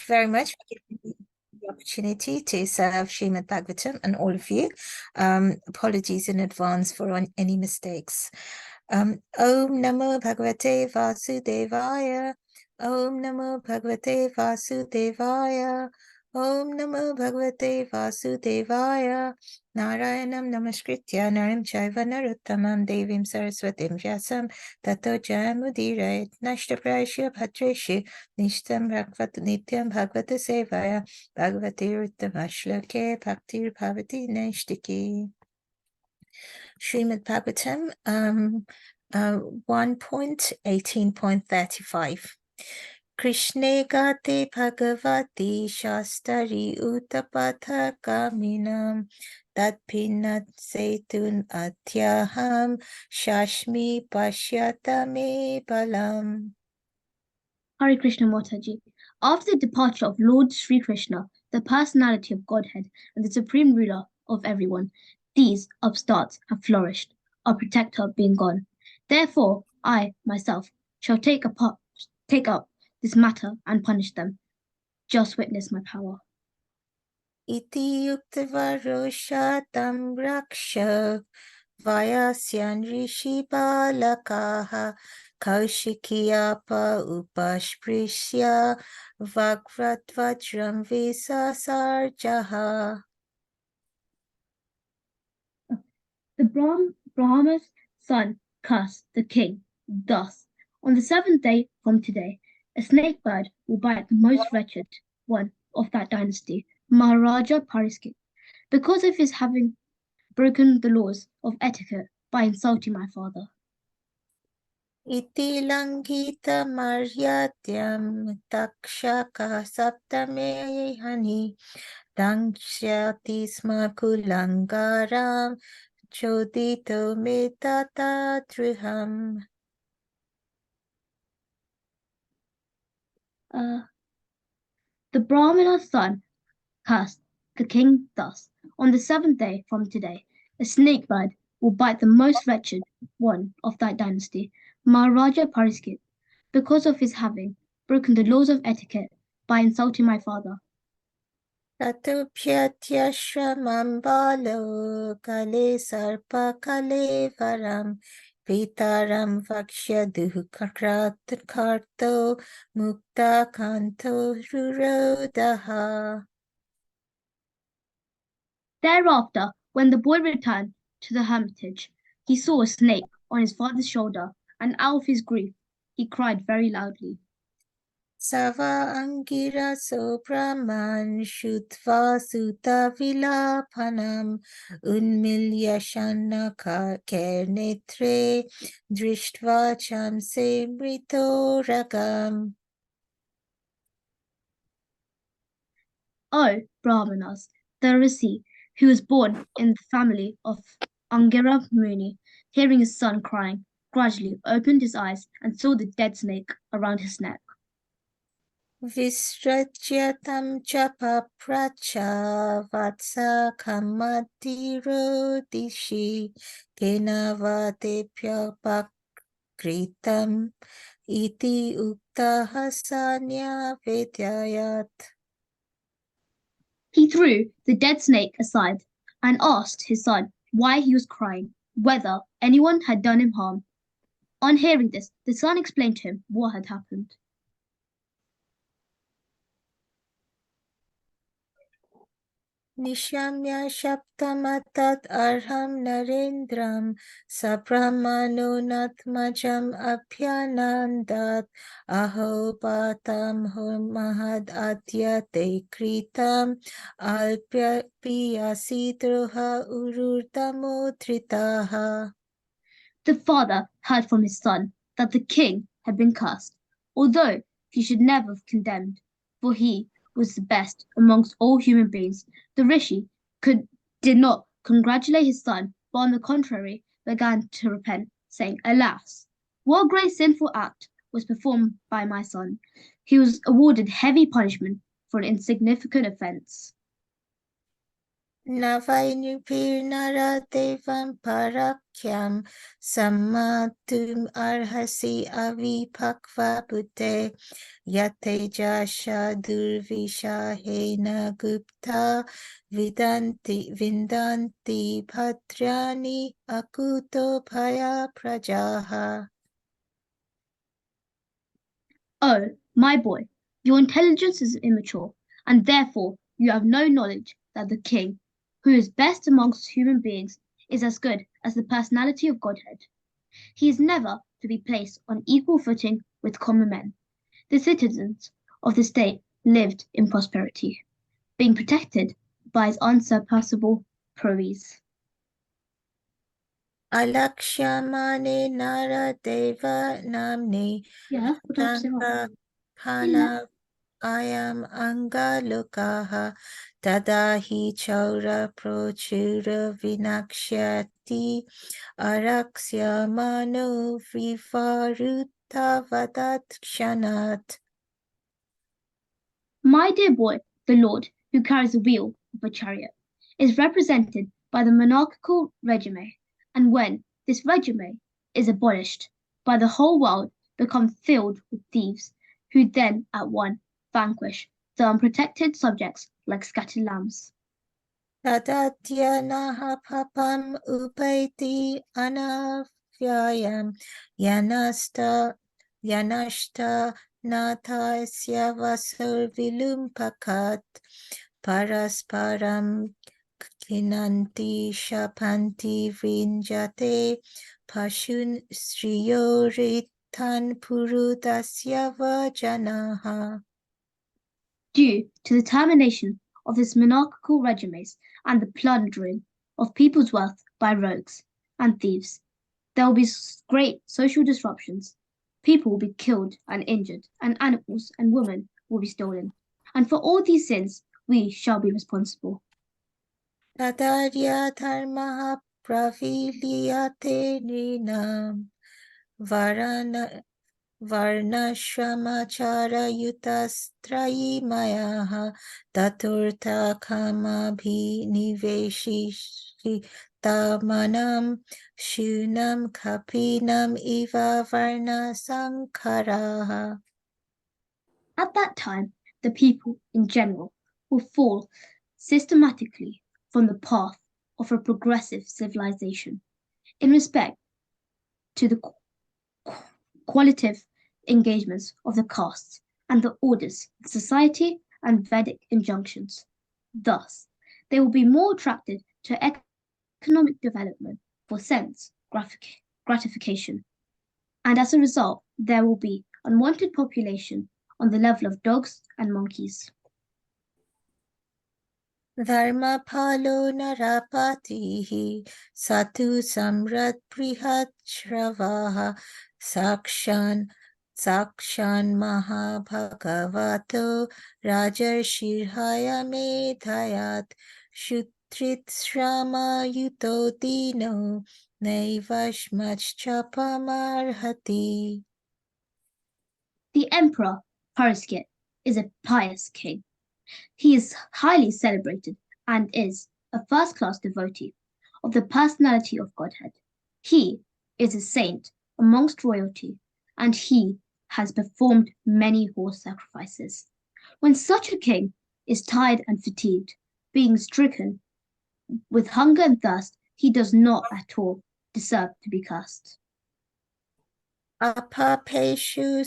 you very much for giving me the opportunity to serve Srimad Bhagavatam and all of you. Apologies in advance for any mistakes. Om Namo Bhagavate Vasudevaya. Om Namo Bhagavate Vasudevaya. Om Namo Bhagavate Vasudevaya. Narayanam Namaskritya Naram Chaiva Naruttamam Devim Saraswatim Vyasam Tato Jayamudirayat Nashtaprasya Bhatreshu Nishtam Nityam Bhagavata Sevaya Bhagavati Uttamashloke Bhaktir Bhavati Naishtiki. Srimad Bhagavatam 1.18.35. Krishne Gate Bhagavati Shastari Utapatha Kaminam Tatpinat Setun Atyaham Shashmi Pashyatame Balam. Hare Krishna Mataji. After the departure of Lord Sri Krishna, the personality of Godhead and the supreme ruler of everyone, these upstarts have flourished, our protector being gone. Therefore, I, myself, shall take up this matter and punish them. Just witness my power. Iti yuktavarosha tam raksha Vayasyan rishi balakaha Kaushikiyapa upashprishya Vakvatvajram visasarjaha. The Brahma's son cursed the king thus: on the seventh day from today, a snake bird will bite the most wretched one of that dynasty, Maharaja Pariskit, because of his having broken the laws of etiquette by insulting my father. Iti langita maryadyam takshaka saptame hani Dangshyati sma kulangaram chodito metata triham. The Brahmana's son cursed the king thus: on the seventh day from today, a snake bird will bite the most wretched one of that dynasty, Maharaja Pariskit, because of his having broken the laws of etiquette by insulting my father. Tatupyatyashramam balo kale sarpa kale varam Pitaram vakshya duhkarto mukta kanto rurodaha. Thereafter, when the boy returned to the hermitage, he saw a snake on his father's shoulder, and out of his grief he cried very loudly. Sava angira sopraman shutva suta vilapanam unmilyashana kernetre drishtva chamse mrito ragam. O Brahmanas, the Rishi, who was born in the family of Angira Muni, hearing his son crying, gradually opened his eyes and saw the dead snake around his neck. Visrajyatam chapapracha vatsa kamatiro dishi kenavate pakritam iti ukta hasanya vedyayat. He threw the dead snake aside and asked his son why he was crying, whether anyone had done him harm. On hearing this, the son explained to him what had happened. Nishamya Shaptamatat Arham Narendram Sabrahmano Natmajam Abhyanandat Ahopatam Mahad Adyate Kritam Alpyasi Droha Ururtamotritaha. The father heard from his son that the king had been cursed, although he should never have condemned, for he was the best amongst all human beings. The Rishi did not congratulate his son, but on the contrary began to repent, saying, "Alas, what great sinful act was performed by my son! He was awarded heavy punishment for an insignificant offense." Navainupirnara devam parakyam sammatum arhasi avipakva buddhe yatejasha durvishahena gupta vindanti bhadrani akuto bhaya prajaha. Oh, my boy, your intelligence is immature, and therefore you have no knowledge that the king, who is best amongst human beings, is as good as the personality of Godhead. He is never to be placed on equal footing with common men. The citizens of the state lived in prosperity, being protected by his unsurpassable prowess. Alakshamane nara deva namni Yeah, what do I have to say about Tanga Yeah. Pana Ayam Angalukaha Tadahi Chaura Prochura Vinakshati Araksya Mano Vivaruta Vadat Kshanat. My dear boy, the Lord, who carries the wheel of a chariot, is represented by the monarchical regime, and when this regime is abolished, by the whole world become filled with thieves, who then at one vanquish the unprotected subjects like scattered lambs. Tadatya Nahapapam Upaiti Anavyayam Yanashta Natasya Vasur Vilumpakat Parasparam Kinanti Shapanti Vrinjate Pashun Sriyoritan Purudasya Vajanaha. Due to the termination of this monarchical regimes and the plundering of people's wealth by rogues and thieves, there will be great social disruptions. People will be killed and injured, and animals and women will be stolen. And for all these sins, we shall be responsible. Tadarya Dharmaha Praviliyate Nrinam Varnashramachara Yutastrayi Mayaha Taturta Kamabhi Niveshi Tamanam Shunam Kapinam Iva Varna Sankaraha. At that time, the people in general will fall systematically from the path of a progressive civilization in respect to the qualitative engagements of the castes and the orders of society and Vedic injunctions. Thus, they will be more attracted to economic development for sense gratification. And as a result, there will be unwanted population on the level of dogs and monkeys. Dharmapalo narapatihi satu samrat prihat shravaha sakshan mahabhagavato rajarshirhaya medhayat shutrit shrama yuto dino naivashmachchapamarhati. The Emperor Paraskit is a pious king. He is highly celebrated and is a first-class devotee of the personality of Godhead. He is a saint amongst royalty, and he has performed many horse sacrifices. When such a king is tired and fatigued, being stricken with hunger and thirst, he does not at all deserve to be cursed. Apapeshu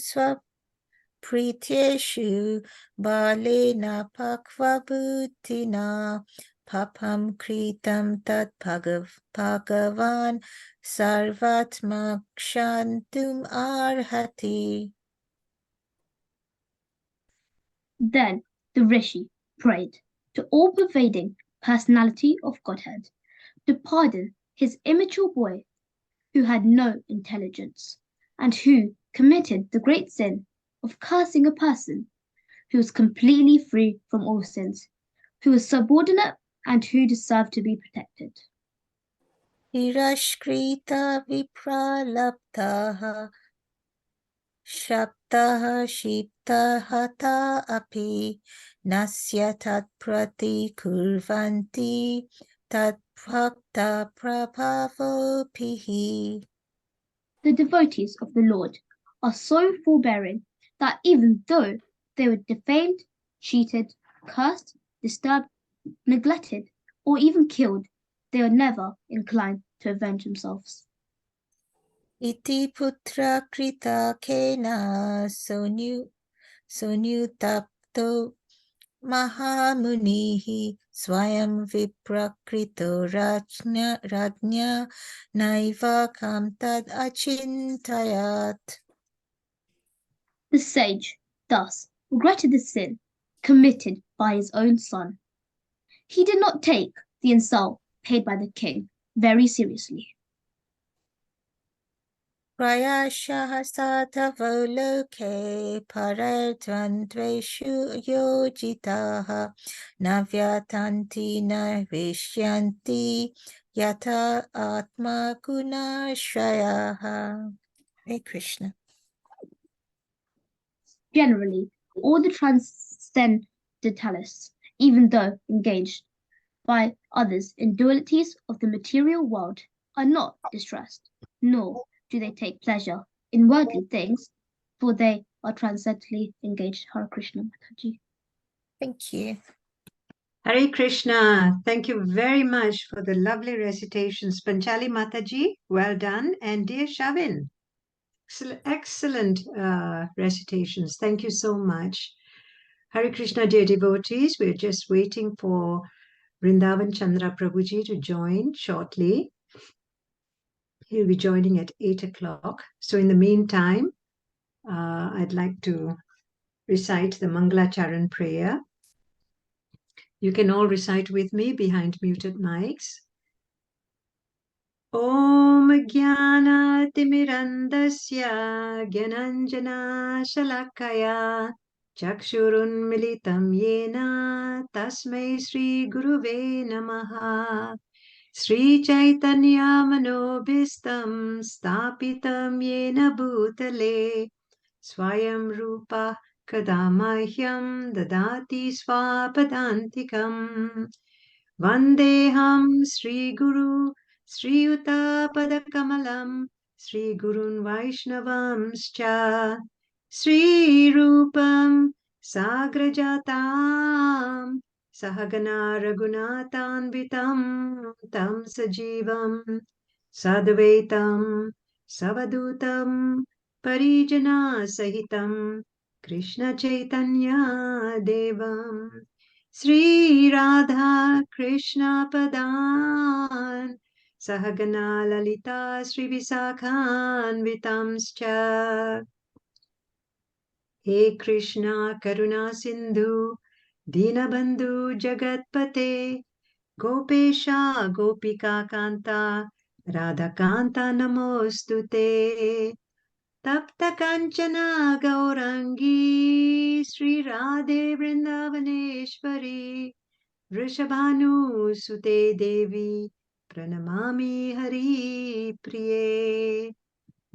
Prityeshu balena pakvabutina papam kritam tat bhagavan sarvatma kshantum arhati. Then the Rishi prayed to all-pervading personality of Godhead to pardon his immature boy who had no intelligence and who committed the great sin of cursing a person who was completely free from all sins, who was subordinate and who deserved to be protected. Hirashkrita vipralaptaha Shabdaha Shibdahata api Nasya tat prati kurvanti tat bhakta prabhavopihi. The devotees of the Lord are so forbearing that even though they were defamed, cheated, cursed, disturbed, neglected, or even killed, they are never inclined to avenge themselves. Iti putra krita kena sonyutapto mahamunihi swayam viprakrito rajnya naiva kam tad achintayat. The sage thus regretted the sin committed by his own son. He did not take the insult paid by the king very seriously. Prayashah satavo loke paradvandveshu yojitaha navyatanti navishyanti yata atma gunashayaha. Hare Krishna. Generally, all the transcendentalists, even though engaged by others in dualities of the material world, are not distressed, nor do they take pleasure in worldly things, for they are transcendently engaged. Hare Krishna Mataji. Thank you. Hare Krishna. Thank you very much for the lovely recitations. Panchali Mataji, well done. And dear Shavin, excellent recitations. Thank you so much. Hare Krishna, dear devotees. We're just waiting for Vrindavan Chandra Prabhuji to join shortly. He'll be joining at 8 o'clock. So in the meantime, I'd like to recite the Mangalacharan prayer. You can all recite with me behind muted mics. Om Jnana Timirandasya Gyananjana Shalakaya Chakshurun Militam Yena Tasmai Sri Guruve Namaha Sri Chaitanya Manobhistam Stapitam Yena Bhutale Swayam Rupa Kadamahyam Dadati Swapadantikam Vandeham Sri Guru Sri Yuta Padakamalam Sri Gurun Vaishnavamscha Sri Rupam Sagrajatam Sahagana Raghunathanvitam Tam Sajivam Sadvaitam Savadutam Parijana Sahitam Krishna Chaitanya Devam Sri Radha Krishna Padan Sahagana Lalita Sri Visakhan Vitamscha He Krishna Karuna Sindhu Dinabandhu Jagatpate Gopesha Gopika Kanta Radha Kanta Namostute Tapta Kanchana Gaurangi Sri Radhe Vrindavaneshwari Vrishabhanu Sute Devi Pranamami Hari Priye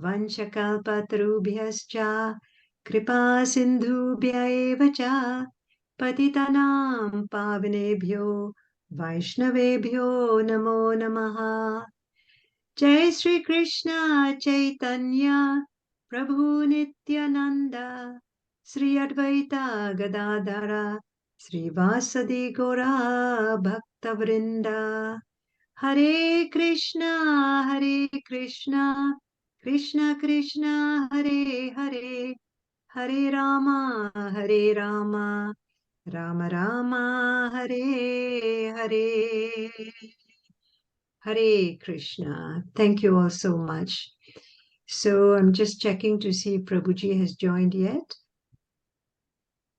Vanchakalpatarubhyascha Kripa Sindhubhya eva cha Patitanam Pavanebhyo Vaishnavebhyo Namo Namaha Jai Sri Krishna Chaitanya Prabhu Nityananda Sri Advaita Gadadhara Sri Vasadi Gora Bhakta Vrinda Hare Krishna Krishna Krishna Hare Hare Hare Rama Rama Rama Hare Hare Hare Krishna. Thank you all so much. So I'm just checking to see if Prabhuji has joined yet.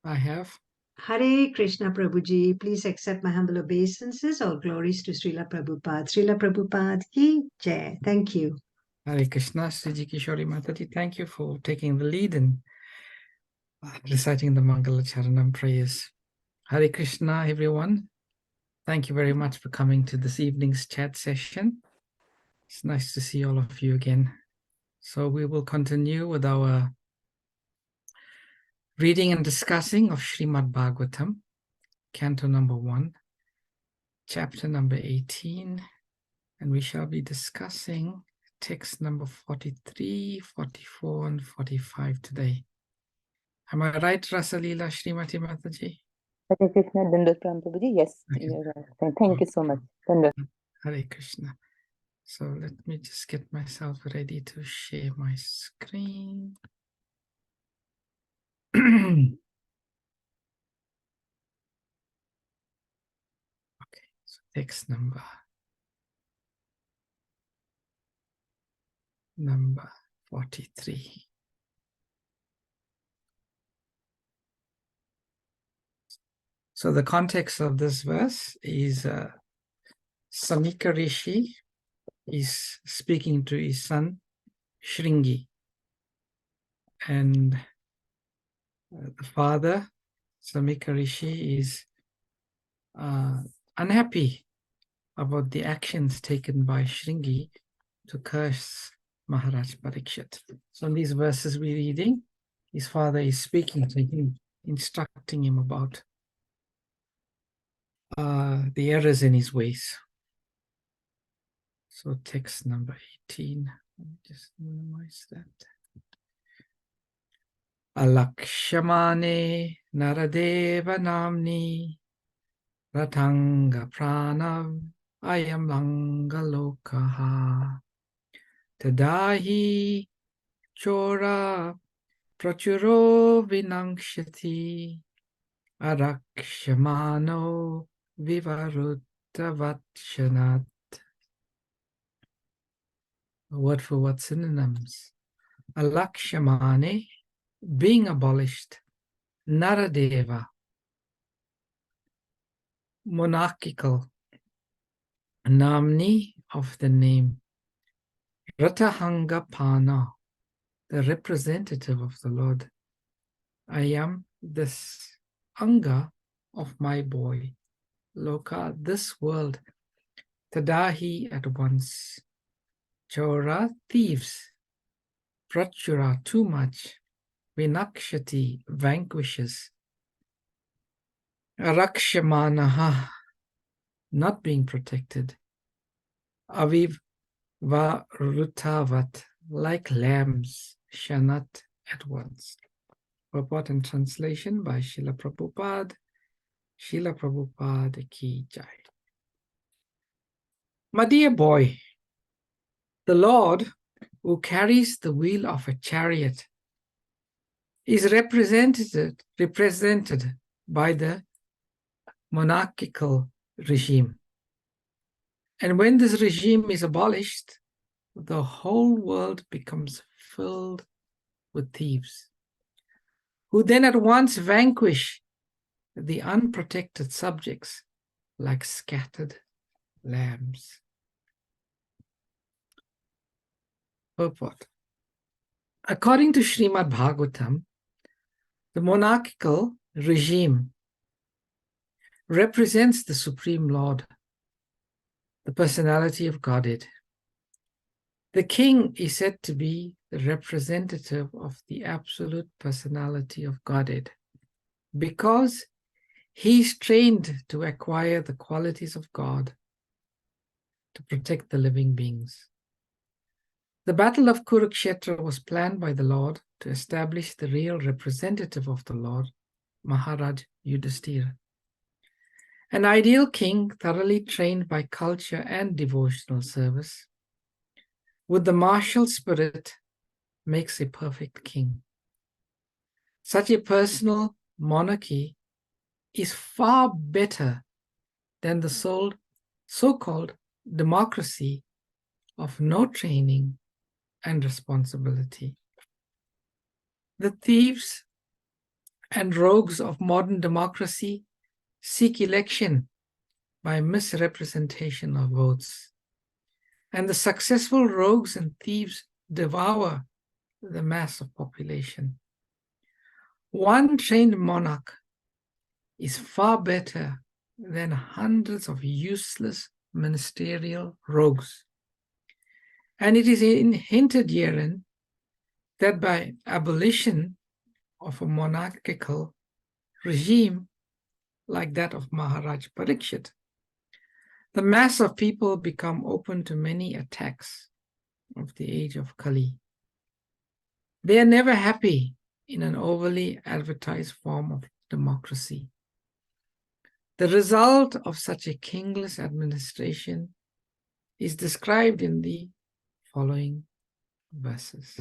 I have. Hare Krishna Prabhuji, please accept my humble obeisances. All glories to Srila Prabhupada. Srila Prabhupada ki jai. Thank you. Hare Krishna, Sriji Kishori Mataji. Thank you for taking the lead in reciting the Mangalacharanam prayers. Hare Krishna, everyone. Thank you very much for coming to this evening's chat session. It's nice to see all of you again. So we will continue with our reading and discussing of Srimad Bhagavatam, Canto number 1, chapter number 18, and we shall be discussing text number 43, 44, and 45 today. Am I right, Rasalila Srimati Mataji? Hare Krishna, Dandavat Pranam Prabhuji. Yes, Okay. you're right. Thank you so much. Dandavat. Hare Krishna. So let me just get myself ready to share my screen. Okay, so text number 43. So the context of this verse is Samika Rishi is speaking to his son Shringi, and the father Samika Rishi is unhappy about the actions taken by Shringi to curse Maharaj Parikshit. So in these verses we're reading, his father is speaking to him, instructing him about the errors in his ways. So text number 18, let me just minimize that. Alakshamane Naradeva Namni Ratanga Pranav Ayam Langalokaha Tadahi Chora Prachuro Vinangshati Arakshamano Vivaruttavatshanat. Word for word synonyms. Alakshamane, being abolished. Naradeva, monarchical. Namni, of the name. Ratahangapana, the representative of the Lord. I am this Anga of my boy. Loka, this world. Tadahi, at once. Chora, thieves. Prachura, too much. Vinakshati, vanquishes. Arakshamanaha, not being protected. Aviv varutavat, like lambs. Shanat, at once. Purport and translation by Srila Prabhupada. Srila Prabhupada ki jai. My dear boy, the Lord who carries the wheel of a chariot is represented by the monarchical regime. And when this regime is abolished, the whole world becomes filled with thieves, who then at once vanquish the unprotected subjects like scattered lambs. Purport. According to Srimad Bhagavatam, the monarchical regime represents the Supreme Lord, the personality of Godhead. The king is said to be the representative of the absolute personality of Godhead because he is trained to acquire the qualities of God to protect the living beings. The battle of Kurukshetra was planned by the Lord to establish the real representative of the Lord, Maharaj Yudhisthira. An ideal king thoroughly trained by culture and devotional service with the martial spirit makes a perfect king. Such a personal monarchy is far better than the so-called democracy of no training and responsibility. The thieves and rogues of modern democracy seek election by misrepresentation of votes. And the successful rogues and thieves devour the mass of population. One trained monarch is far better than hundreds of useless ministerial rogues. And it is hinted herein that by abolition of a monarchical regime like that of Maharaj Parikshit, the mass of people become open to many attacks of the age of Kali. They are never happy in an overly advertised form of democracy. The result of such a kingless administration is described in the following verses.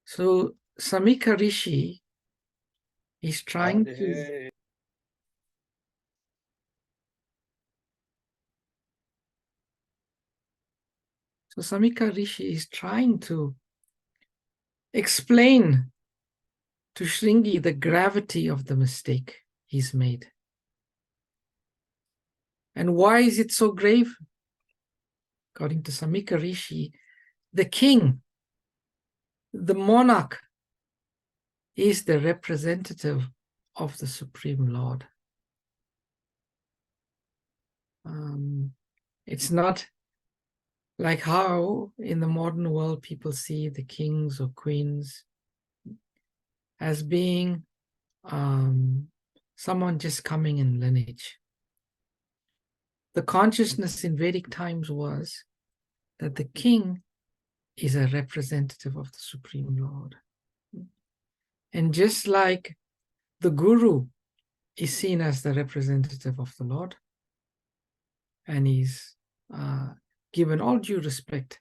So Samika Rishi is trying to explain to Shringi the gravity of the mistake he's made. And why is it so grave? According to Samika Rishi, the king, the monarch, is the representative of the Supreme Lord. It's not like how in the modern world people see the kings or queens as being someone just coming in lineage. The consciousness in Vedic times was that the king is a representative of the Supreme Lord. And just like the guru is seen as the representative of the Lord, and is given all due respect,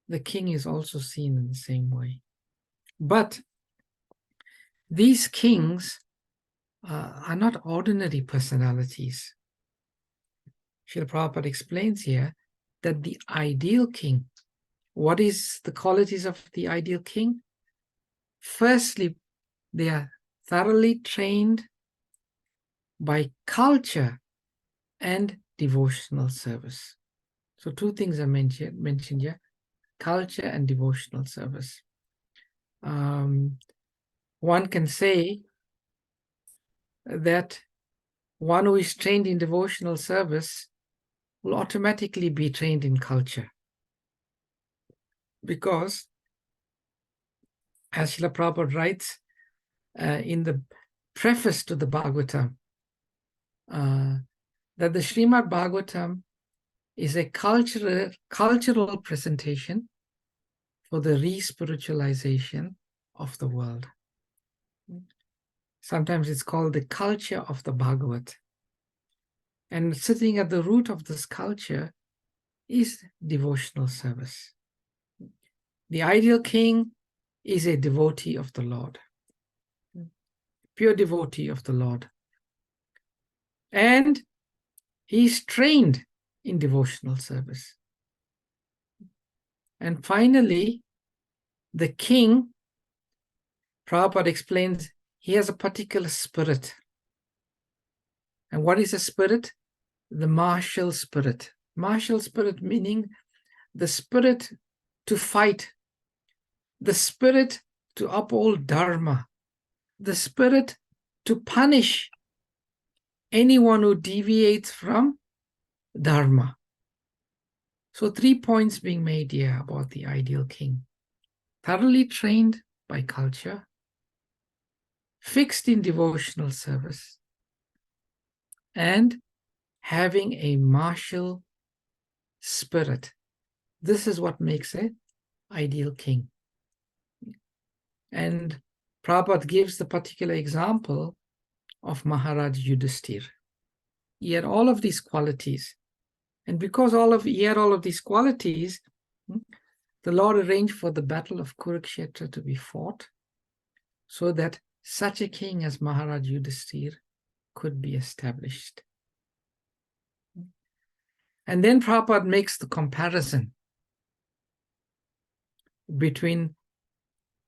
the king is also seen in the same way. But these kings are not ordinary personalities. Srila Prabhupada explains here that the ideal king, what is the qualities of the ideal king? Firstly, they are thoroughly trained by culture and devotional service. So two things are mentioned here, culture and devotional service. One can say that one who is trained in devotional service will automatically be trained in culture. Because, as Srila Prabhupada writes in the preface to the Bhagavatam, that the Srimad Bhagavatam is a cultural presentation for the re-spiritualization of the world. Sometimes it's called the culture of the Bhagavat. And sitting at the root of this culture is devotional service. The ideal king is a devotee of the Lord, pure devotee of the Lord. And he's trained in devotional service. And finally, the king, Prabhupada explains, he has a particular spirit. And what is a spirit? The martial spirit. Martial spirit meaning the spirit to fight, the spirit to uphold dharma, the spirit to punish anyone who deviates from dharma. So 3 points being made here about the ideal king. Thoroughly trained by culture, fixed in devotional service, and having a martial spirit. This is what makes an ideal king. And Prabhupada gives the particular example of Maharaj Yudhisthira. He had all of these qualities. And because he had all of these qualities, the Lord arranged for the battle of Kurukshetra to be fought so that such a king as Maharaj Yudhisthira could be established. And then Prabhupada makes the comparison between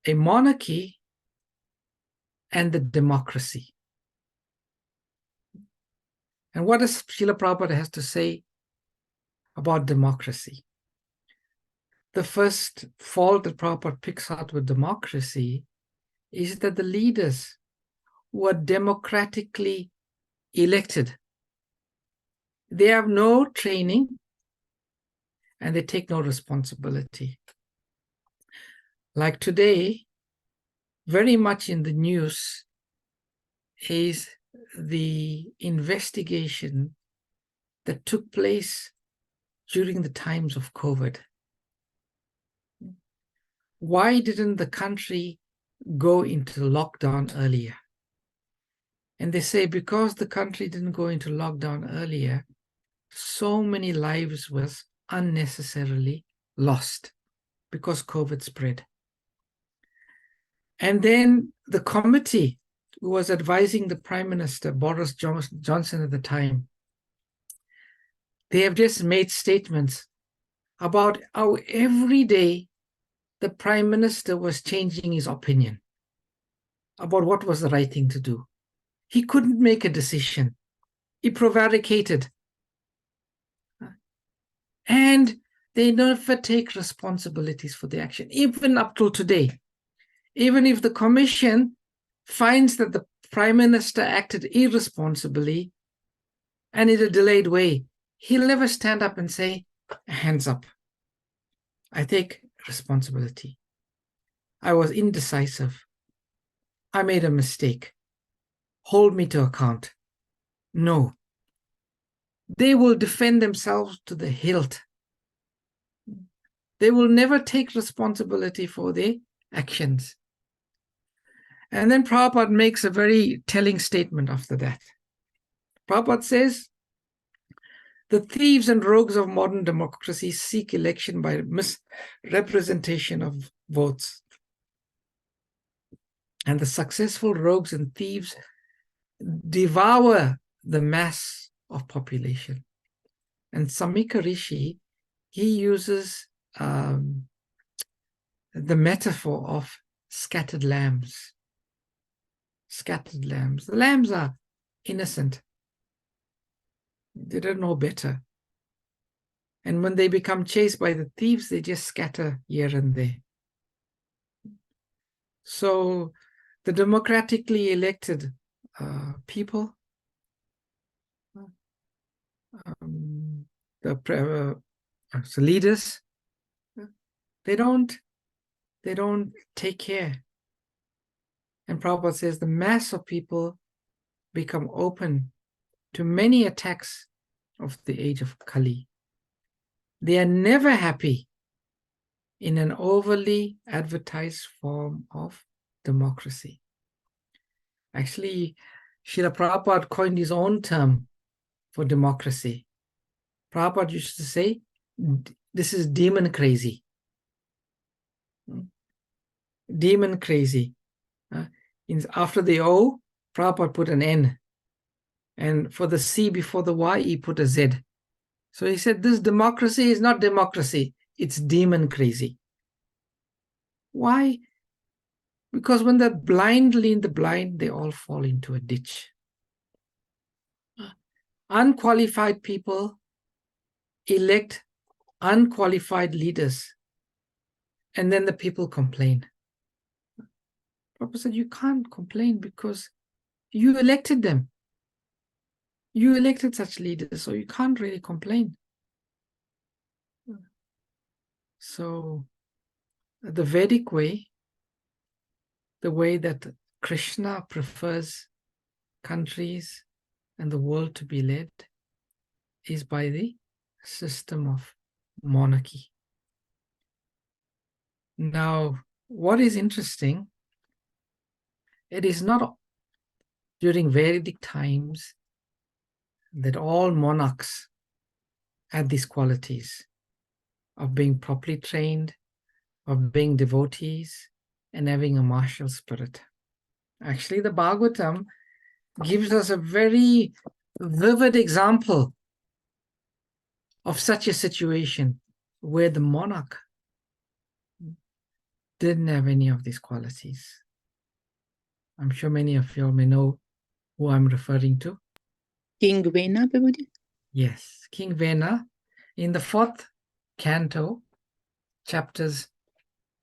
a monarchy and the democracy. And what does Srila Prabhupada has to say about democracy? The first fault that Prabhupada picks out with democracy is that the leaders who are democratically elected, they have no training and they take no responsibility. Like today, very much in the news is the investigation that took place during the times of COVID. Why didn't the country go into lockdown earlier? And they say because the country didn't go into lockdown earlier, so many lives was unnecessarily lost because COVID spread. And then the committee who was advising the Prime Minister, Boris Johnson at the time, they have just made statements about how every day the Prime Minister was changing his opinion about what was the right thing to do. He couldn't make a decision. He prevaricated. And they never take responsibilities for the action, even up till today. Even if the commission finds that the Prime Minister acted irresponsibly and in a delayed way, he'll never stand up and say, hands up. I take responsibility. I was indecisive. I made a mistake. Hold me to account. No. They will defend themselves to the hilt. They will never take responsibility for their actions. And then Prabhupada makes a very telling statement after that. Prabhupada says, the thieves and rogues of modern democracy seek election by misrepresentation of votes. And the successful rogues and thieves devour the mass of population. And Samika Rishi, he uses the metaphor of scattered lambs. Scattered lambs. The lambs are innocent. They don't know better. And when they become chased by the thieves, they just scatter here and there. So the democratically elected people, the leaders, they don't take care. And Prabhupada says the mass of people become open to many attacks of the age of Kali. They are never happy in an overly advertised form of democracy. Actually, Srila Prabhupada coined his own term for democracy. Prabhupada used to say, this is demon crazy. Demon crazy. After the O, Prabhupada put an N. And for the C before the Y, he put a Z. So he said, this democracy is not democracy. It's demon crazy. Why? Because when they're blindly in the blind, they all fall into a ditch. Unqualified people elect unqualified leaders. And then the people complain. Prabhupada said, you can't complain because you elected them. You elected such leaders, so you can't really complain. So the Vedic way, the way that Krishna prefers countries and the world to be led, is by the system of monarchy. Now, what is interesting, it is not during Vedic times that all monarchs had these qualities of being properly trained, of being devotees, and having a martial spirit. Actually, the Bhagavatam gives us a very vivid example of such a situation where the monarch didn't have any of these qualities. I'm sure many of you all may know who I'm referring to. King Vena, Prabhuji? Yes, King Vena, in the 4th canto, chapters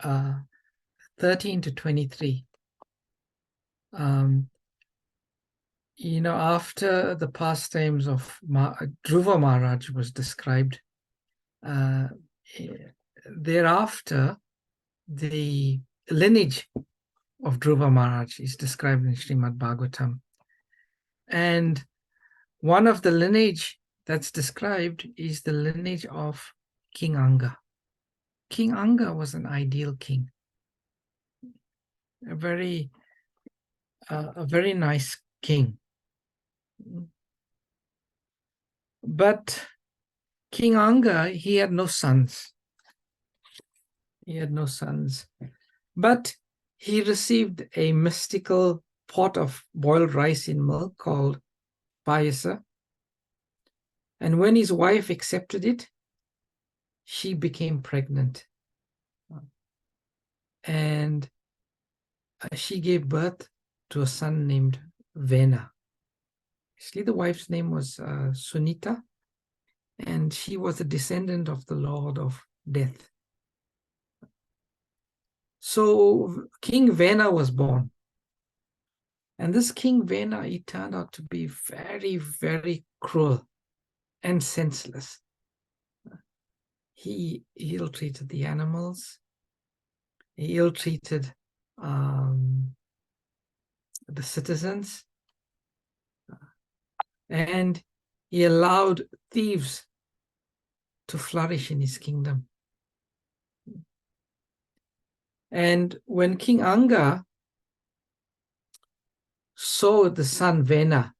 13 to 23. After the pastimes of Dhruva Maharaj was described, thereafter the lineage of Dhruva Maharaj is described in Srimad Bhagavatam. And one of the lineage that's described is the lineage of King Anga. King Anga was an ideal king, a very nice king. But King Anga, he had no sons. He had no sons. But he received a mystical pot of boiled rice in milk called payasa. And when his wife accepted it, she became pregnant. And she gave birth to a son named Vena. Actually, the wife's name was Sunita, and she was a descendant of the Lord of Death. So King Vena was born. And this King Vena, he turned out to be very, very cruel and senseless. He ill-treated the animals. He ill-treated the citizens. And he allowed thieves to flourish in his kingdom. And when King Anga saw the son Vena,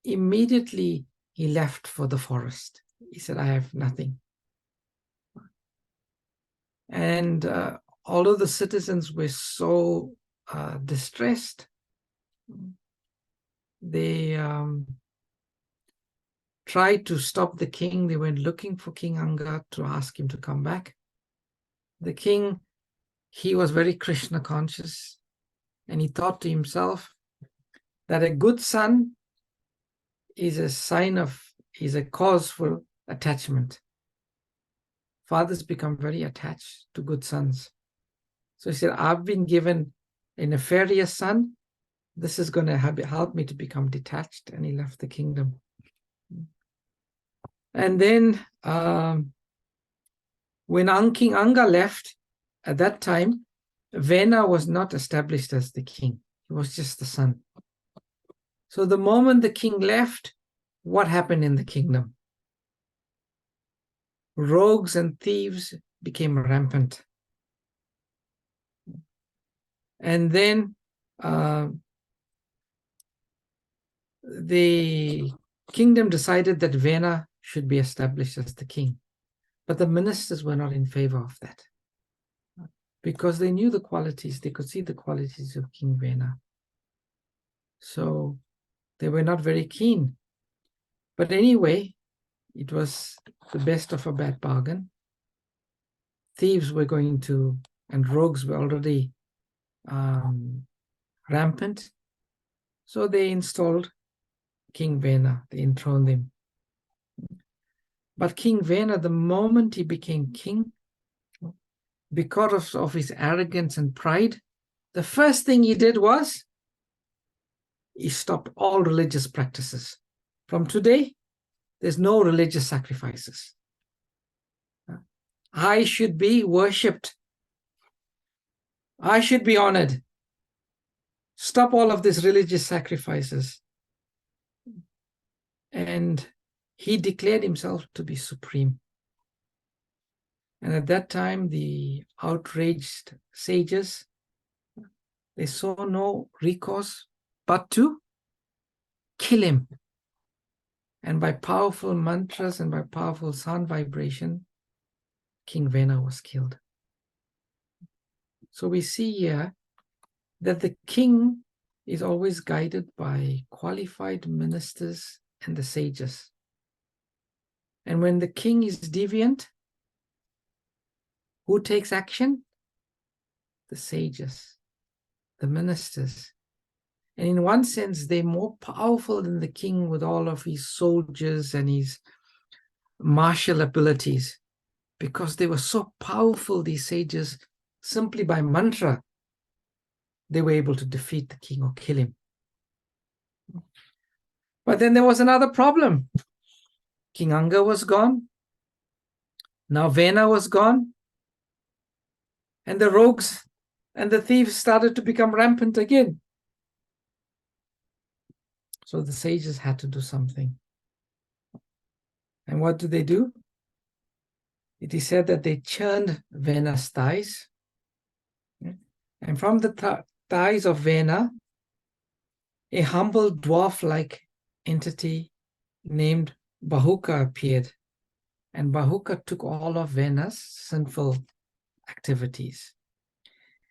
immediately he left for the forest. He said, I have nothing. And although the citizens were so distressed, they tried to stop the king. They went looking for King Anga to ask him to come back. The king, he was very Krishna conscious, and he thought to himself that a good son is a cause for attachment. Fathers become very attached to good sons. So he said, I've been given a nefarious son. This is going to help me to become detached. And he left the kingdom. And then when King Anga left, at that time, Vena was not established as the king. He was just the son. So the moment the king left, what happened in the kingdom? Rogues and thieves became rampant. And then the kingdom decided that Vena should be established as the king. But the ministers were not in favor of that, because they knew the qualities, they could see the qualities of King Vena. So they were not very keen. But anyway, it was the best of a bad bargain. Thieves were going to, and rogues were already rampant. So they installed King Vena, they enthroned him. But King Vena, the moment he became king, because of his arrogance and pride, the first thing he did was he stopped all religious practices. From today, there's no religious sacrifices. I should be worshipped. I should be honored. Stop all of these religious sacrifices. And he declared himself to be supreme. And at that time, the outraged sages, they saw no recourse but to kill him. And by powerful mantras and by powerful sound vibration, King Vena was killed. So we see here that the king is always guided by qualified ministers and the sages. And when the king is deviant, who takes action? The sages, the ministers. And in one sense, they're more powerful than the king with all of his soldiers and his martial abilities, because they were so powerful, these sages, simply by mantra, they were able to defeat the king or kill him. But then there was another problem. King Anga was gone. Now Vena was gone. And the rogues and the thieves started to become rampant again. So the sages had to do something. And what do? It is said that they churned Vena's thighs. And from the thighs of Vena, a humble dwarf-like entity named Bahuka appeared. And Bahuka took all of Vena's sinful activities.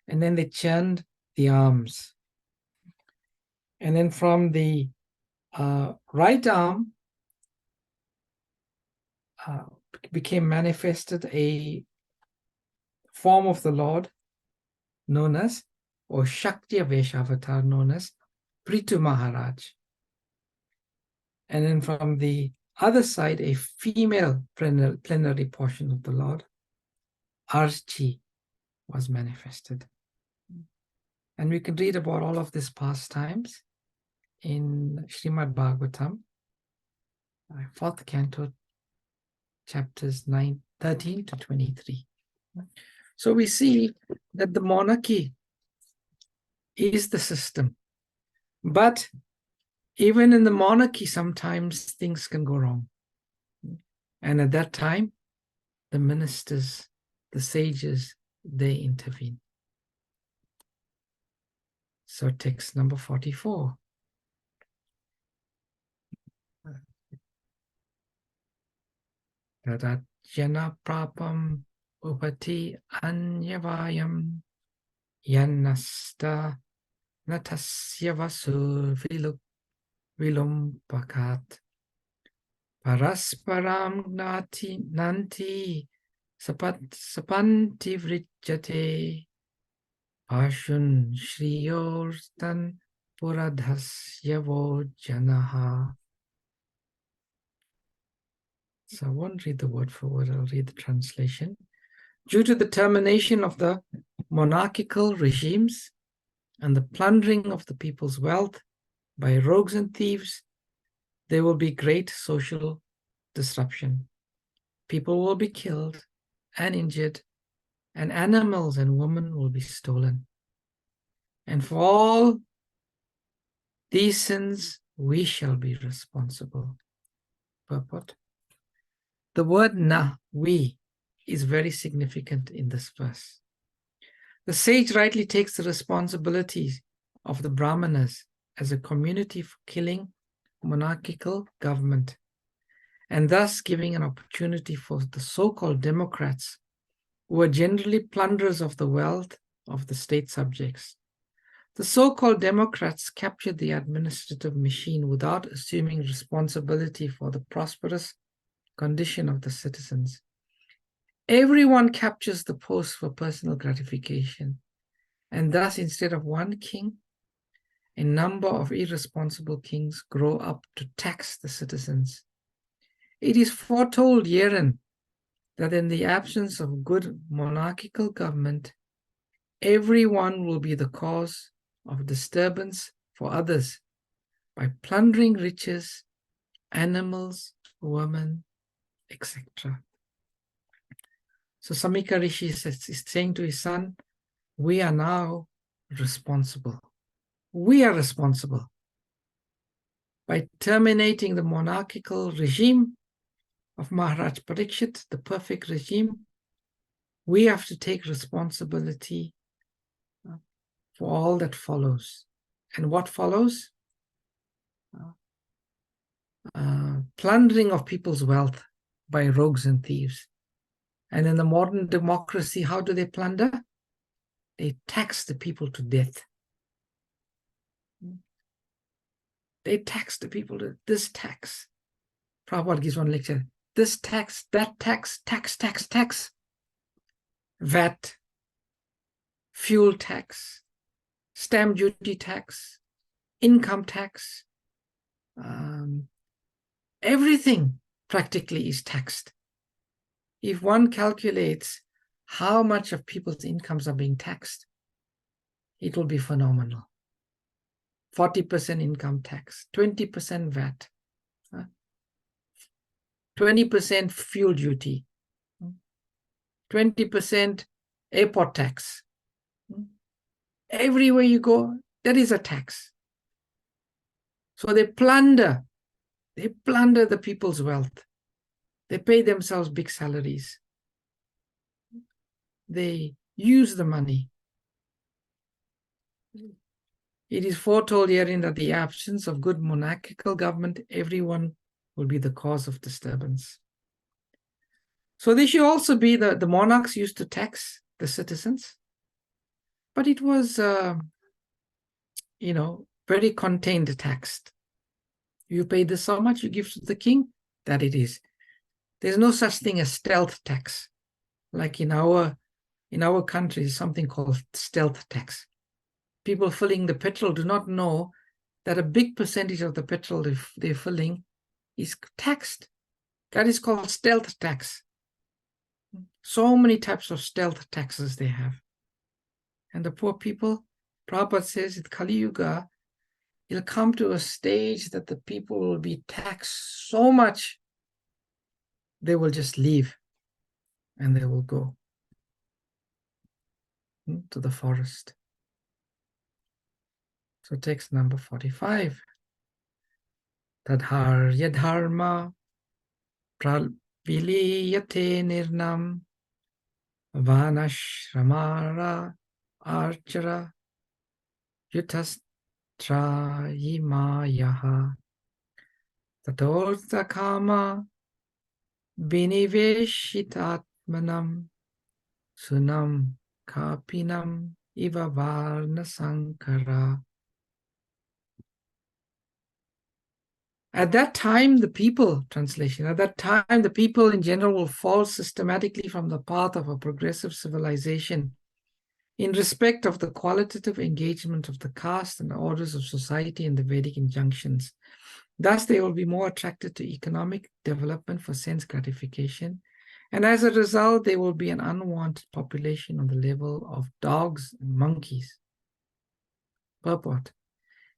And then they churned the arms. And then from the right arm became manifested a form of the Lord known as, or Shakti Vesha known as Prithu Maharaj. And then from the other side, a female plenary portion of the Lord, Archi, was manifested. And we can read about all of these pastimes in Srimad Bhagavatam, 4th canto, chapters 13 to 23. So we see that the monarchy is the system. But even in the monarchy, sometimes things can go wrong. And at that time, the ministers, the sages, they intervene. So text number 44. Tadat prapam upati anyavayam yannasta natasya vasu vilumpakat parasparam nanti sapanti vrijate ashun shriyortan puradhasyavo janaha. So I won't read the word for word, I'll read the translation. Due to the termination of the monarchical regimes and the plundering of the people's wealth by rogues and thieves, there will be great social disruption. People will be killed and injured, and animals and women will be stolen. And for all these sins, we shall be responsible. Purport. The word na, we, is very significant in this verse. The sage rightly takes the responsibilities of the Brahmanas as a community for killing monarchical government, and thus giving an opportunity for the so-called democrats, who are generally plunderers of the wealth of the state subjects. The so-called democrats captured the administrative machine without assuming responsibility for the prosperous condition of the citizens. Everyone captures the post for personal gratification, and thus instead of one king, a number of irresponsible kings grow up to tax the citizens. It is foretold herein that in the absence of good monarchical government, everyone will be the cause of disturbance for others by plundering riches, animals, women, etc. So Samika Rishi is saying to his son, we are now responsible. We are responsible. By terminating the monarchical regime of Maharaj Parikshit, the perfect regime, we have to take responsibility for all that follows. And what follows? Plundering of people's wealth by rogues and thieves. And in the modern democracy, how do they plunder? They tax the people to death. They tax the people to this tax. Prabhupada gives one lecture. This tax, that tax, tax. VAT, fuel tax, stamp duty tax, income tax. Everything practically is taxed. If one calculates how much of people's incomes are being taxed, it will be phenomenal. 40% income tax, 20% VAT, 20% fuel duty, 20% airport tax, Everywhere you go, there is a tax. So they plunder the people's wealth. They pay themselves big salaries. They use the money. It is foretold herein that the absence of good monarchical government, everyone will be the cause of disturbance. So they should also be the monarchs used to tax the citizens, but it was, very contained taxed. You pay this so much, you give to the king, that it is. There's no such thing as stealth tax. Like in our country, something called stealth tax. People filling the petrol do not know that a big percentage of the petrol they're filling is taxed. That is called stealth tax. So many types of stealth taxes they have. And the poor people, Prabhupada says, in Kali Yuga, it'll come to a stage that the people will be taxed so much, they will just leave and they will go to the forest. So text number 45. Tadharya dharma praviliyate nirnam vanashramara archara yutastrayimayaha tatorta kama viniveshitatmanam sunam kapinam iva varna sankara. At that time, the people, translation, at that time, the people in general will fall systematically from the path of a progressive civilization in respect of the qualitative engagement of the caste and orders of society and the Vedic injunctions. Thus, they will be more attracted to economic development for sense gratification. And as a result, there will be an unwanted population on the level of dogs and monkeys. Purport.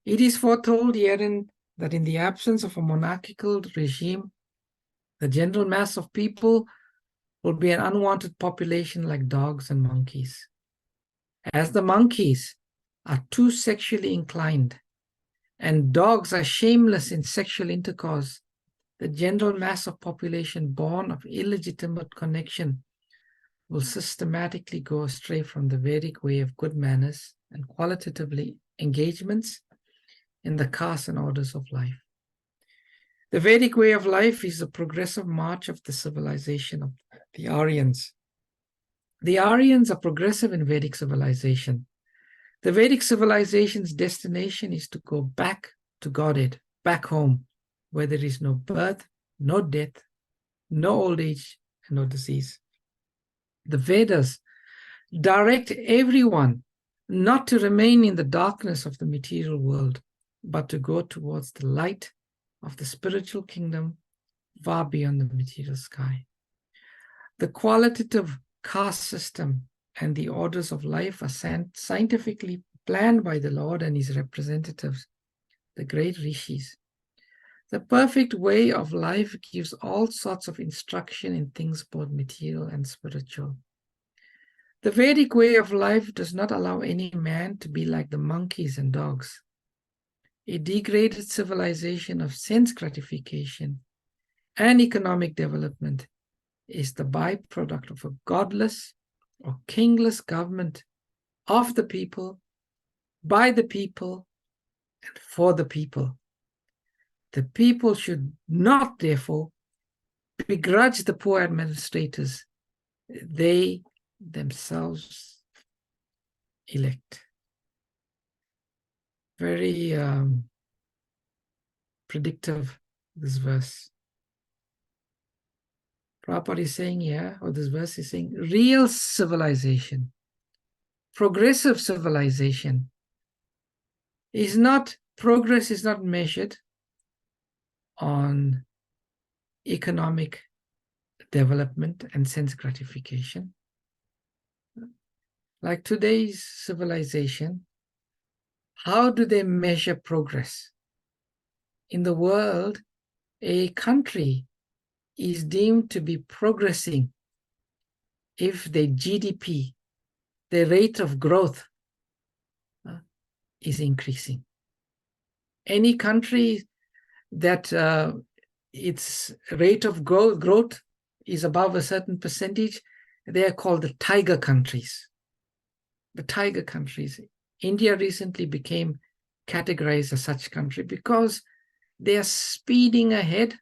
It is foretold herein that in the absence of a monarchical regime, the general mass of people will be an unwanted population like dogs and monkeys. As the monkeys are too sexually inclined and dogs are shameless in sexual intercourse, the general mass of population born of illegitimate connection will systematically go astray from the Vedic way of good manners and qualitatively engagements in the caste and orders of life. The Vedic way of life is a progressive march of the civilization of the Aryans. The Aryans are progressive in Vedic civilization. The Vedic civilization's destination is to go back to Godhead, back home, where there is no birth, no death, no old age, and no disease. The Vedas direct everyone not to remain in the darkness of the material world, but to go towards the light of the spiritual kingdom far beyond the material sky. The qualitative caste system and the orders of life are scientifically planned by the Lord and his representatives, the great rishis. The perfect way of life gives all sorts of instruction in things both material and spiritual. The Vedic way of life does not allow any man to be like the monkeys and dogs. A degraded civilization of sense gratification and economic development is the byproduct of a godless or kingless government of the people, by the people, and for the people. The people should not, therefore, begrudge the poor administrators they themselves elect. Very predictive, this verse. Prabhupada is saying here, or this verse is saying, real civilization, progressive civilization is not, progress is not measured on economic development and sense gratification. Like today's civilization, how do they measure progress? In the world, a country is deemed to be progressing if their GDP, their rate of growth, is increasing. Any country that its rate of growth is above a certain percentage, they are called the tiger countries. The tiger countries. India recently became categorized as such country because they are speeding ahead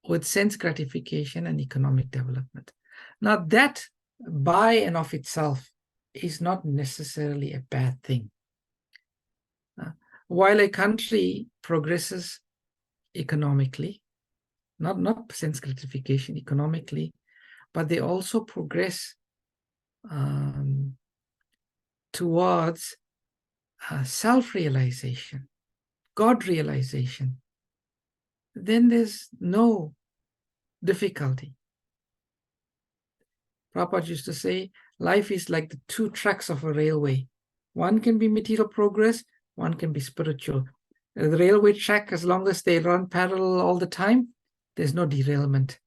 with sense gratification and economic development. Now that by and of itself is not necessarily a bad thing. While a country progresses economically, not sense gratification, economically, but they also progress towards self-realization, God realization, then there's no difficulty. Prabhupada used to say, life is like the two tracks of a railway. One can be material progress, one can be spiritual. The railway track, as long as they run parallel all the time, there's no derailment.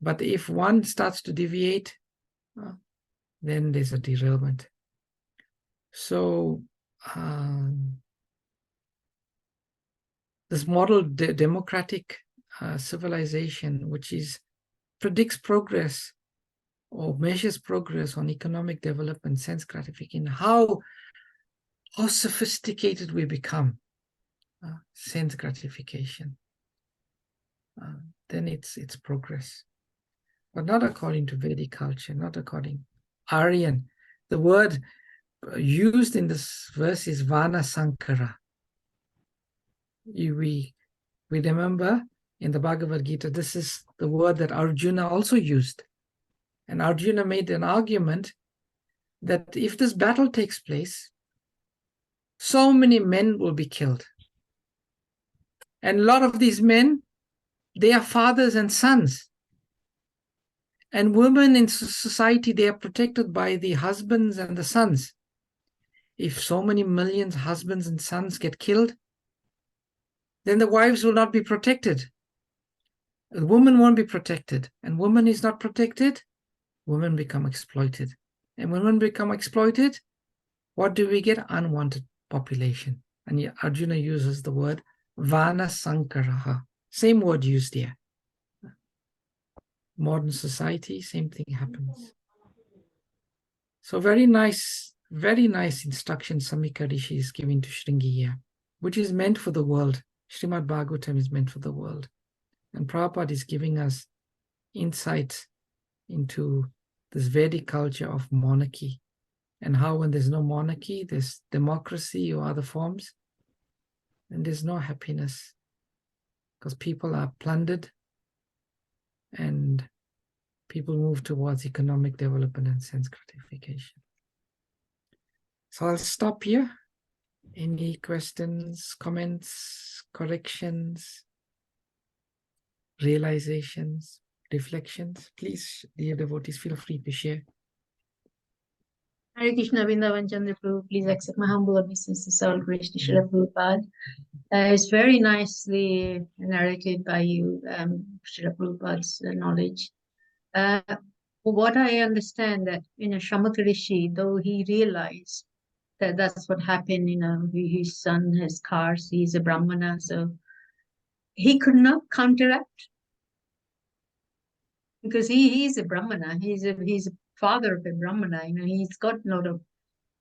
But if one starts to deviate, then there's a derailment. So this model democratic civilization, which predicts progress or measures progress on economic development, sense gratification, how sophisticated we become, sense gratification, then it's progress. But not according to Vedic culture, not according Aryan. The word used in this verse is Vana Sankara. We remember in the Bhagavad Gita, this is the word that Arjuna also used. And Arjuna made an argument that if this battle takes place, so many men will be killed. And a lot of these men, they are fathers and sons. And women in society, they are protected by the husbands and the sons. If so many millions husbands and sons get killed, then the wives will not be protected. The woman won't be protected. And woman is not protected, women become exploited. And when women become exploited, what do we get? Unwanted population. And Arjuna uses the word Vana Sankaraha. Same word used here. Modern society, same thing happens. So very nice instruction Samika Rishi is giving to Shringi here, which is meant for the world. Srimad Bhagavatam is meant for the world. And Prabhupada is giving us insight into this Vedic culture of monarchy and how when there's no monarchy, there's democracy or other forms, and there's no happiness because people are plundered and people move towards economic development and sense gratification. So I'll stop here. Any questions, comments, corrections, realizations, reflections? Please, dear devotees, feel free to share. Hare Krishna, Vrindavan, Chandra, Prabhu, please accept my humble obeisances to all Krishna Srila Prabhupada. It's very nicely narrated by you, Srila Prabhupada's knowledge. What I understand that, Shamatha Rishi, though he realized that that's what happened, his son has cars, he's a Brahmana, so he could not counteract because he is a Brahmana, he's a father of a Brahmana, he's got a lot of,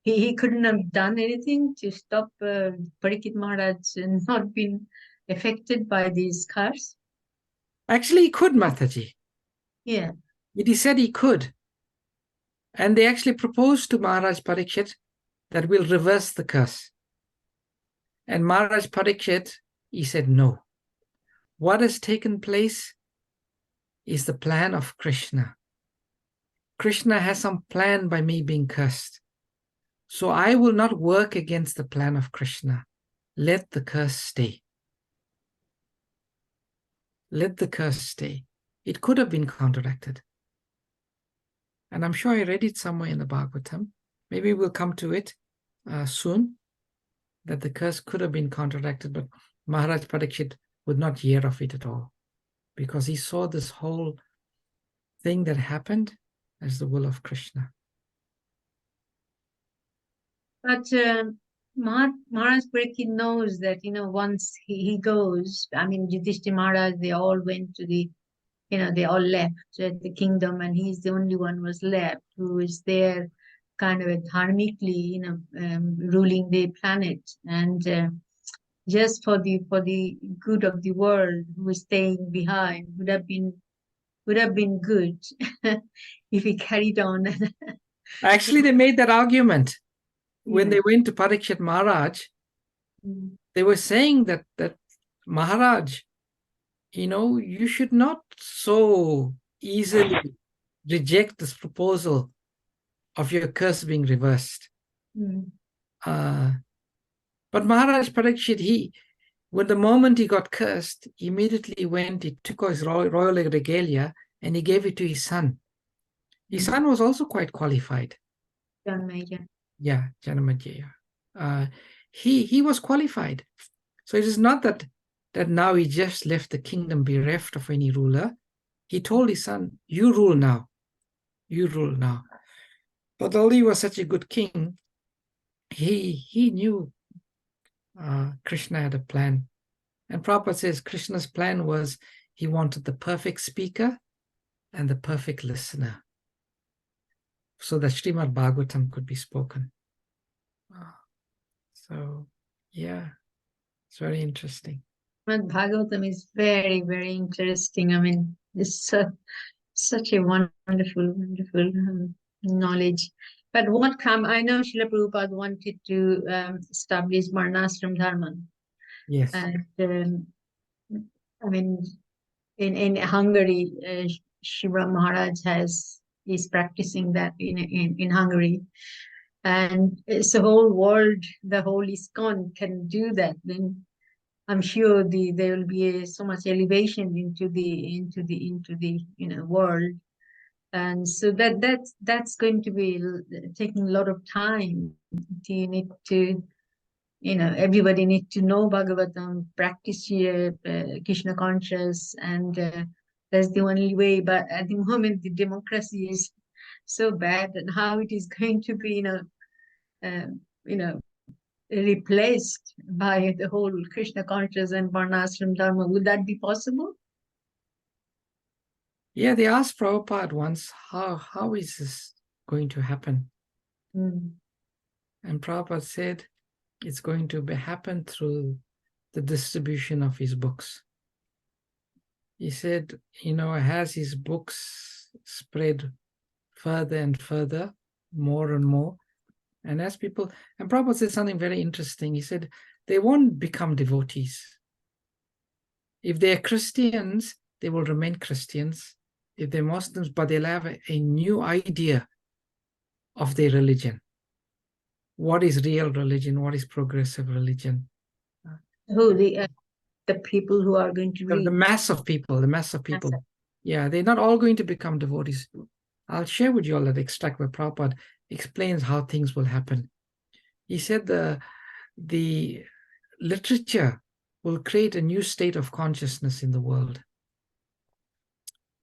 he couldn't have done anything to stop Parikshit Maharaj and not been affected by these cars. Actually, he could, Mataji. Yeah. He said he could. And they actually proposed to Maharaj Parikshit that we'll reverse the curse. And Maharaj Parikshit, he said no. What has taken place is the plan of Krishna. Krishna has some plan by me being cursed. So I will not work against the plan of Krishna. Let the curse stay. Let the curse stay. It could have been counteracted. And I'm sure I read it somewhere in the Bhagavatam. Maybe we'll come to it soon, that the curse could have been counteracted, but Maharaj Parikshit would not hear of it at all because he saw this whole thing that happened as the will of Krishna. But Maharaj Parikshit knows that, once he goes, I mean, Yudhishthira Maharaj, they all went to the, they all left the kingdom, and he's the only one who was left, who is there kind of dharmically, ruling the planet. And just for the good of the world, who is staying behind, would have been good if he carried on. Actually, they made that argument when Yeah. they went to Parikshit Maharaj. Mm. They were saying that Maharaj, you should not so easily reject this proposal of your curse being reversed. Mm. But Maharaj Parikshit, when the moment he got cursed, he immediately went, he took his royal regalia and he gave it to his son. His son was also quite qualified. John Major. Yeah, Janamajaya. He was qualified. So it is not that now he just left the kingdom bereft of any ruler. He told his son, you rule now. You rule now. But although he was such a good king, he knew Krishna had a plan. And Prabhupada says Krishna's plan was he wanted the perfect speaker and the perfect listener so that Srimad Bhagavatam could be spoken. So, yeah, it's very interesting. Srimad Bhagavatam is very, very interesting. I mean, it's such a wonderful, wonderful knowledge. But I know Srila Prabhupada wanted to establish Varnashram Dharma. Yes. And I mean, in Hungary, Shiva Maharaj is practicing that in Hungary. And it's the whole world, the whole ISKCON can do that. Then I'm sure there will be so much elevation into the world. And so that's going to be taking a lot of time. You need to, everybody need to know Bhagavatam, practice Krishna conscious, and that's the only way. But at the moment, the democracy is so bad, and how it is going to be, replaced by the whole Krishna conscious and Varnashram Dharma, would that be possible? Yeah, they asked Prabhupada once, how is this going to happen? Mm. And Prabhupada said, it's going to happen through the distribution of his books. He said, as his books spread further and further, more and more, and as people, and Prabhupada said something very interesting. He said, they won't become devotees. If they're Christians, they will remain Christians. If they're Muslims, but they'll have a new idea of their religion. What is real religion? What is progressive religion? Who the people who are going to read? The mass of people, Yeah, they're not all going to become devotees. I'll share with you all that extract where Prabhupada explains how things will happen. He said the literature will create a new state of consciousness in the world.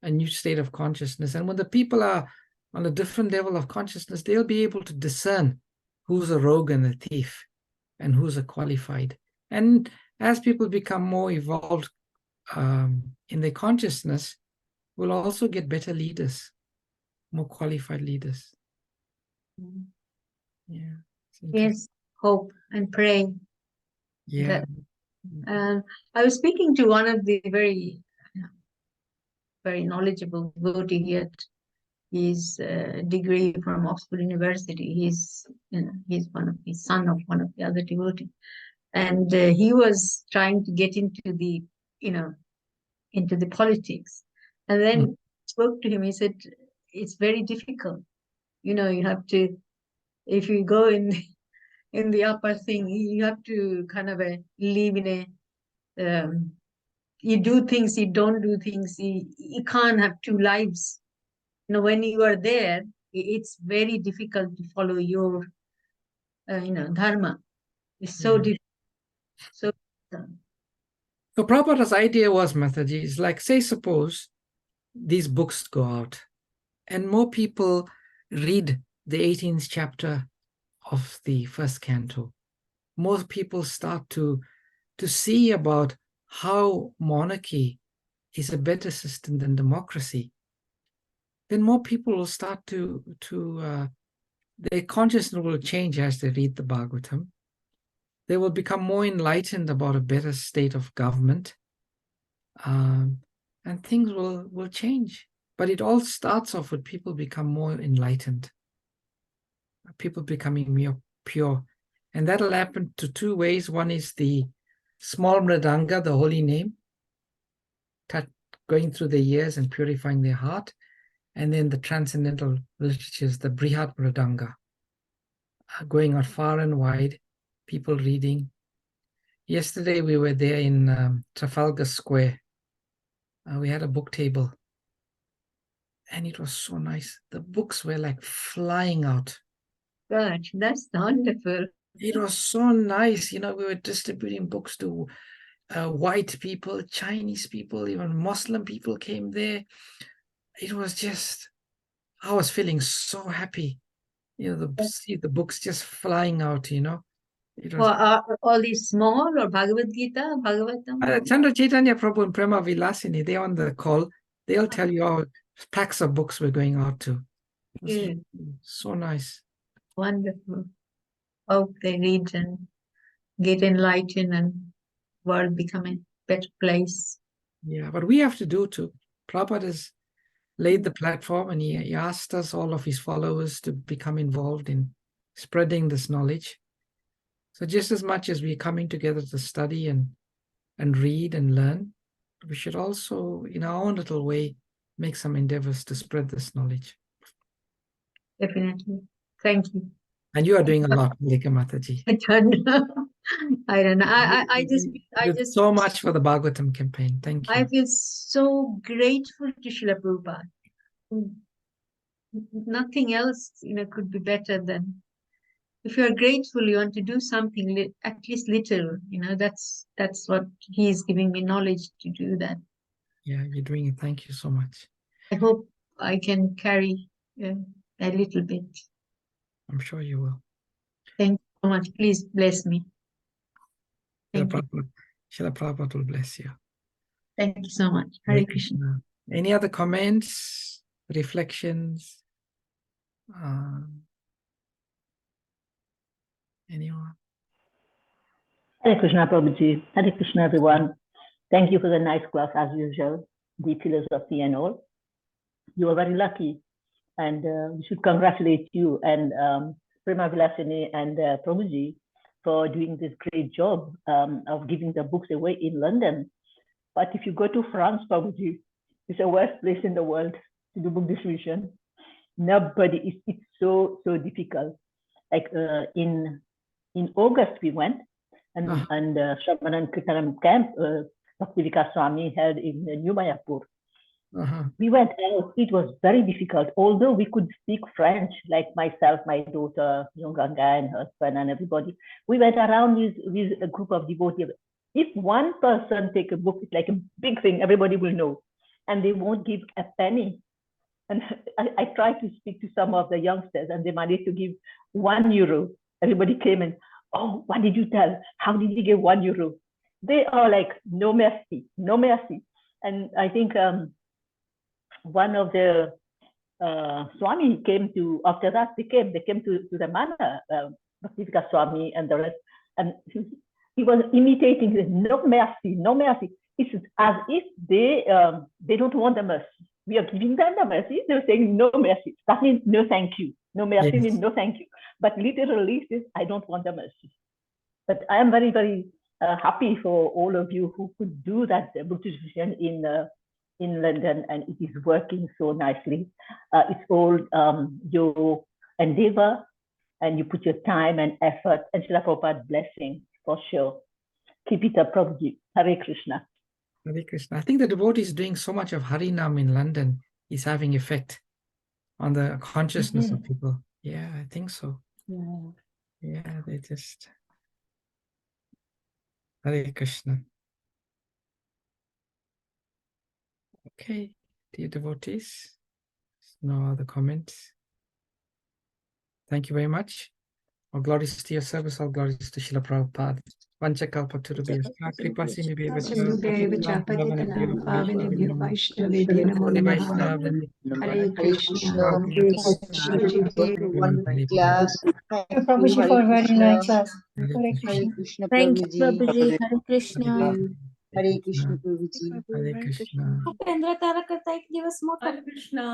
A new state of consciousness. And when the people are on a different level of consciousness, they'll be able to discern who's a rogue and a thief and who's a qualified. And as people become more evolved in their consciousness, we'll also get better leaders, more qualified leaders. Yeah. Yes, hope and pray. Yeah. I was speaking to one of the very, very knowledgeable devotee. He had his degree from Oxford University. He's son of one of the other devotees, and he was trying to get into the politics. And then spoke to him. He said it's very difficult. You have to, if you go in the upper thing, you have to kind of live in a you do things, you don't do things. You can't have two lives. When you are there, it's very difficult to follow your dharma. It's so difficult. So Prabhupada's idea was, Mataji, is like, say, suppose these books go out and more people read the 18th chapter of the first canto, most people start to see about how monarchy is a better system than democracy, then more people will start to their consciousness will change as they read the Bhagavatam. They will become more enlightened about a better state of government, and things will change. But it all starts off with people become more enlightened, people becoming more pure. And that'll happen to two ways. One is the small mridanga, the holy name, going through the years and purifying their heart. And then the transcendental literatures, the brihat mridanga, going out far and wide, people reading. Yesterday we were there in Trafalgar Square. We had a book table. And it was so nice. The books were like flying out. Gosh, that's wonderful. It was so nice. You know, we were distributing books to white people, Chinese people, even Muslim people came there. It was just, I was feeling so happy. You know, see the books just flying out, you know. It was All these small or Bhagavad Gita, Bhagavatam? Chandra, Chaitanya Prabhu and Prema Vilasini, they're on the call. They'll tell you how packs of books we're going out to. Yeah. So nice. Wonderful. Hope they read and get enlightened and world become a better place. Yeah, but we have to do too. Prabhupada has laid the platform and he asked us, all of his followers, to become involved in spreading this knowledge. So just as much as we're coming together to study and read and learn, we should also, in our own little way, make some endeavors to spread this knowledge. Definitely. Thank you. And you are doing a lot, Malika Mataji. I don't know. I don't know. I did just so much for the Bhagavatam campaign. Thank you. I feel so grateful to Srila Prabhupada. Nothing else, could be better than, if you're grateful, you want to do something, at least little, that's what he's giving me knowledge to do that. Yeah, you're doing it. Thank you so much. I hope I can carry a little bit. I'm sure you will. Thank you so much. Please bless me. Thank you. Srila Prabhupada will bless you. Thank you so much. Hare Krishna. Any other comments, reflections? Anyone? Hare Krishna, Prabhuji. Hare Krishna, everyone. Thank you for the nice class as usual, the philosophy and all. You are very lucky, and we should congratulate you and Prema Vilasini and Prabhuji for doing this great job of giving the books away in London. But if you go to France, Prabhuji, it's the worst place in the world to do book distribution. Nobody, it's so difficult. Like in August we went, and Shravan Kirtanam camp, Bhaktivika Swami held in New Mayapur. We went out. It was very difficult, although we could speak French, like myself, my daughter, Ganga and her husband and everybody. We went around with a group of devotees. If one person take a book, it's like a big thing, everybody will know, and they won't give a penny. And I tried to speak to some of the youngsters, and they managed to give €1. Everybody came and, oh, what did you tell? How did you give €1? They are like, no mercy, no mercy. And I think one of the Swami came to, after that, they came to the manor, Bhaktivika Swami and the rest, and he was imitating this, no mercy, no mercy. It's as if they don't want the mercy. We are giving them the mercy. They're saying no mercy. That means no thank you. No mercy means no thank you. But literally, it is I don't want the mercy. But I am very, very happy for all of you who could do that book distribution in London, and it is working so nicely. It's all your endeavor, and you put your time and effort, and Srila Prabhupada's blessing for sure. Keep it up, Prabhuji. Hare Krishna. Hare Krishna. I think the devotees doing so much of Harinam in London is having effect on the consciousness of people. Yeah, I think so. Yeah, they just... Hare Krishna. Okay, dear devotees, no other comments. Thank you very much. All glories to your service, all glories to Srila Prabhupada. Vanchakalpatarubhya, Kripasindhubhya, Sindhubhya Chapatitanam Pavanebhyo Vaishnavebhyo Namo Namaha. Hare Krishna. One class. Thank Prabhuji you, for a Hare very Krishna. nice class. Hare Hare Krishna. Krishna, Thank you, Prabhuji. Prabhuji. Hare Krishna. Hare Krishna, Prabhuji. Hare Krishna. Upendra, त्याला करता एक दिवस मोठा. Hare Krishna.